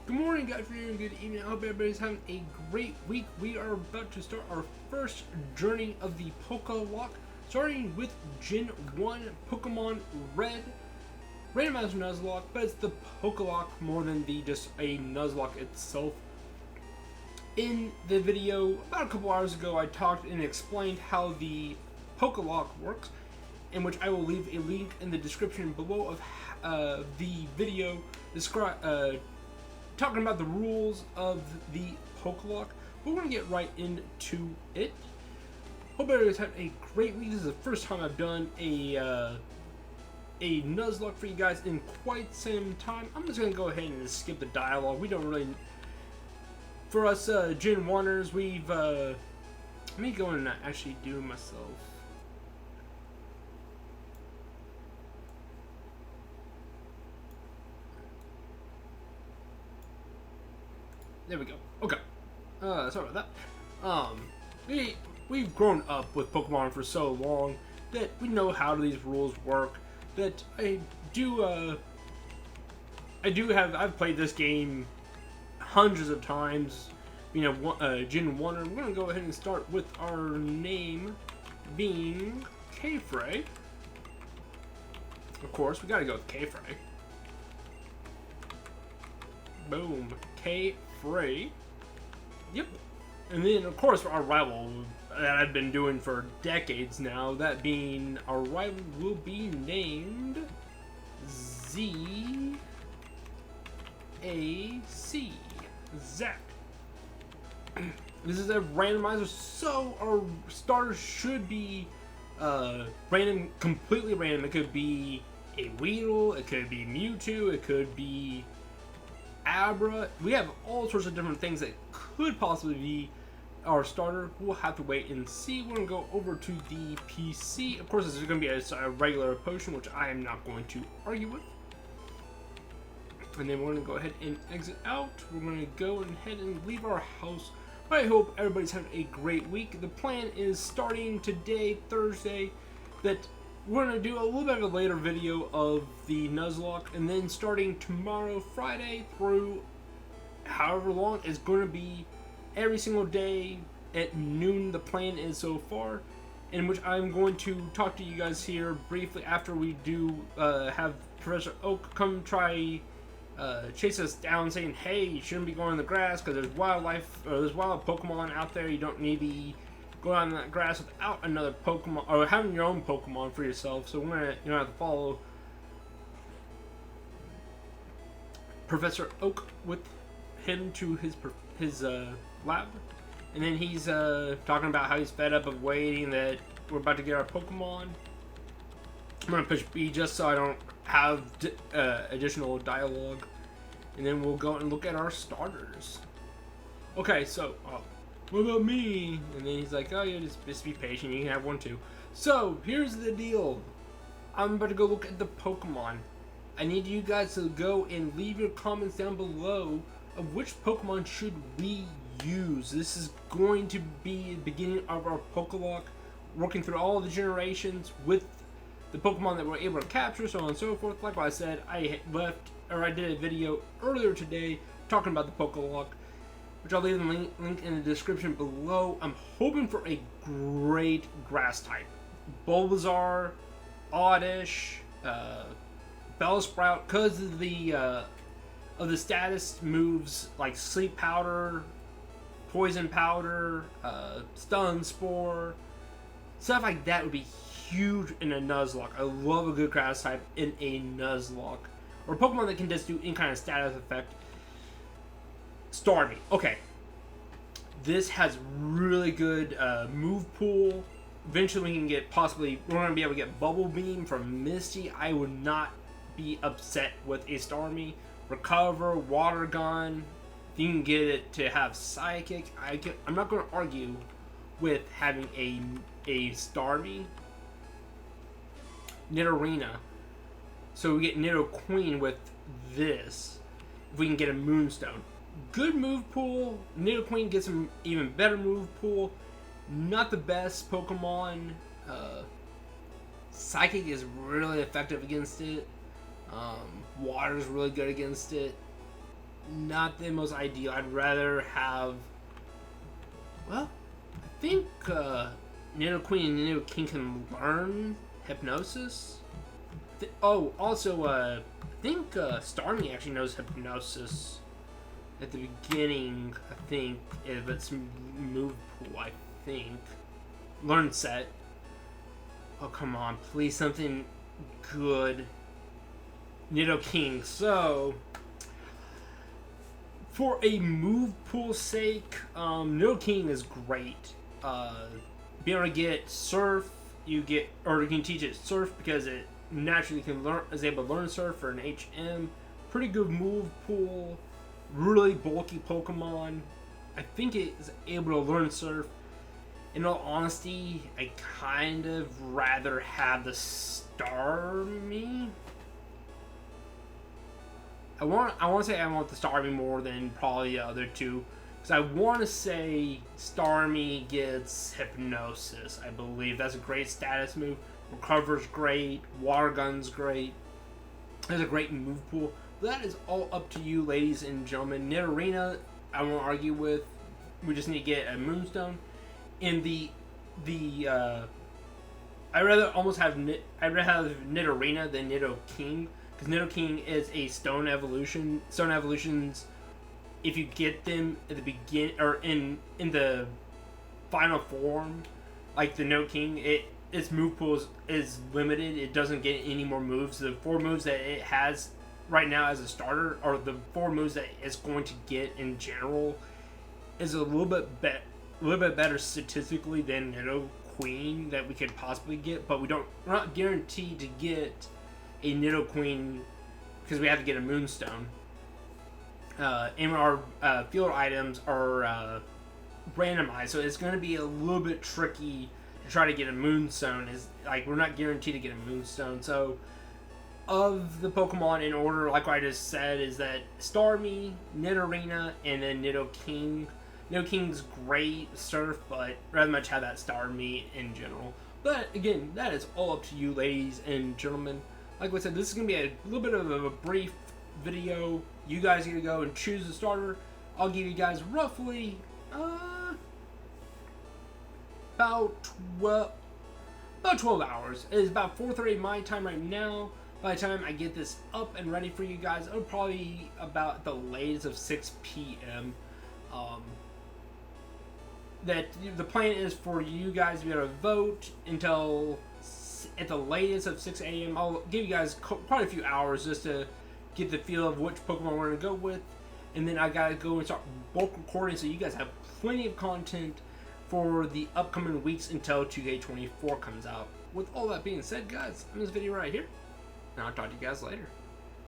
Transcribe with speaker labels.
Speaker 1: Good morning, good afternoon, good evening. I hope everybody's having a great week. We are about to start our first journey of the Pokelocke, starting with Gen 1 Pokemon Red. Randomizer Nuzlocke, but it's the Pokelocke more than just a Nuzlocke itself. In the video about a couple hours ago, I talked and explained how the Pokelocke works, in which I will leave a link in the description below of the video talking about the rules of the Pokelocke. We're going to get right into it. Hope everybody's having a great week. This is the first time I've done a Nuzlocke for you guys in quite some time. I'm just going to go ahead and skip the dialogue. We don't really... For us Gen 1ers, we've... let me go and actually do it myself. There we go. Okay. Sorry about that. We've grown up with Pokemon for so long that we know how these rules work. That I've played this game hundreds of times. You know, Gen 1. And we're gonna go ahead and start with our name being KayFray. Of course, we gotta go with KayFray. Boom, KayFray. Yep. And then, of course, our rival that I've been doing for decades now, that being our rival will be named ZAC. Zack. This is a randomizer, so our starters should be random, completely random. It could be a Weedle, it could be Mewtwo, it could be Abra. We have all sorts of different things that could possibly be our starter. We'll have to wait and see. We're going to go over to the PC. Of course, this is going to be a regular potion, which I am not going to argue with. And then we're going to go ahead and exit out. We're going to go ahead and leave our house. I hope everybody's having a great week. The plan is starting today, Thursday, that we're going to do a little bit of a later video of the Nuzlocke, and then starting tomorrow, Friday, through however long, it's going to be every single day at noon. The plan is so far, in which I'm going to talk to you guys here briefly after we do have Professor Oak come try chase us down, saying, hey, you shouldn't be going in the grass because there's wildlife, or there's wild Pokemon out there. You don't need to be go out in that grass without another Pokemon, or having your own Pokemon for yourself. So we're gonna have to follow Professor Oak with him to his lab, and then he's talking about how he's fed up of waiting, that we're about to get our Pokemon. I'm gonna push B just so I don't have additional dialogue, and then we'll go and look at our starters. Okay, so what about me? And then he's like, oh yeah, just be patient, you can have one too. So, here's the deal. I'm about to go look at the Pokemon. I need you guys to go and leave your comments down below of which Pokemon should we use. This is going to be the beginning of our Pokelocke, working through all the generations with the Pokemon that we're able to capture, so on and so forth. Like I said, I did a video earlier today talking about the Pokelocke, which I'll leave the link in the description below. I'm hoping for a great grass type. Bulbasaur, Oddish, Bellsprout, because of the status moves like Sleep Powder, Poison Powder, Stun Spore, stuff like that would be huge in a Nuzlocke. I love a good grass type in a Nuzlocke, or a Pokemon that can just do any kind of status effect. Starmie. Okay. This has really good move pool. Eventually we can get we're going to be able to get Bubble Beam from Misty. I would not be upset with a Starmie. Recover, Water Gun. If you can get it to have Psychic, I'm not going to argue with having a Starmie. Nidorina. So we get Nidoqueen with this. If we can get a Moonstone. Good move pool. Nidoqueen gets an even better move pool. Not the best Pokemon. Psychic is really effective against it. Water's really good against it. not the most ideal. I'd rather have, well, I think Nidoqueen and Nidoking can learn Hypnosis. Also, I think Starmie actually knows Hypnosis at the beginning, I think, if it's move pool, I think. Learn set. Oh, come on, please, something good. Nidoking. So, for a move pool sake, Nidoking is great. Being able to get Surf, you can teach it Surf because it naturally is able to learn Surf for an HM. Pretty good move pool. Really bulky Pokemon. I think it is able to learn Surf. In all honesty, I kind of rather have the Starmie. I want to say I want the Starmie more than probably the other two. Because I want to say Starmie gets Hypnosis, I believe. That's a great status move. Recover's great. Water Gun's great. There's a great move pool. That is all up to you, ladies and gentlemen. Nidorina, I won't argue with. We just need to get a Moonstone. In I'd rather have Nidorina than Nidoking, because Nidoking is a Stone evolution. Stone evolutions, if you get them at the begin or in the final form, like the Nidoking, its move pool is limited. It doesn't get any more moves. The 4 moves that it has right now as a starter, or the 4 moves that it's going to get in general, is a little bit better statistically than Nidoqueen that we could possibly get, but we're not guaranteed to get a Nidoqueen because we have to get a Moonstone. And our field items are randomized, so it's going to be a little bit tricky to try to get a Moonstone. We're not guaranteed to get a Moonstone. So, of the Pokemon in order, like I just said, is that Starmie, Nidorina, and then Nidoking. Nidoking's great Surf, but rather much have that Starmie in general. But again, that is all up to you, ladies and gentlemen. Like I said, this is going to be a little bit of a brief video. You guys get to go and choose the starter. I'll give you guys roughly about 12 hours. It is about 4:30 my time right now. By the time I get this up and ready for you guys, it'll probably be about the latest of 6 p.m. That the plan is for you guys to be able to vote until at the latest of 6 a.m. I'll give you guys probably a few hours just to get the feel of which Pokemon we're going to go with. And then I got to go and start bulk recording so you guys have plenty of content for the upcoming weeks until 2K24 comes out. With all that being said, guys, I'm in this video right here, and I'll talk to you guys later.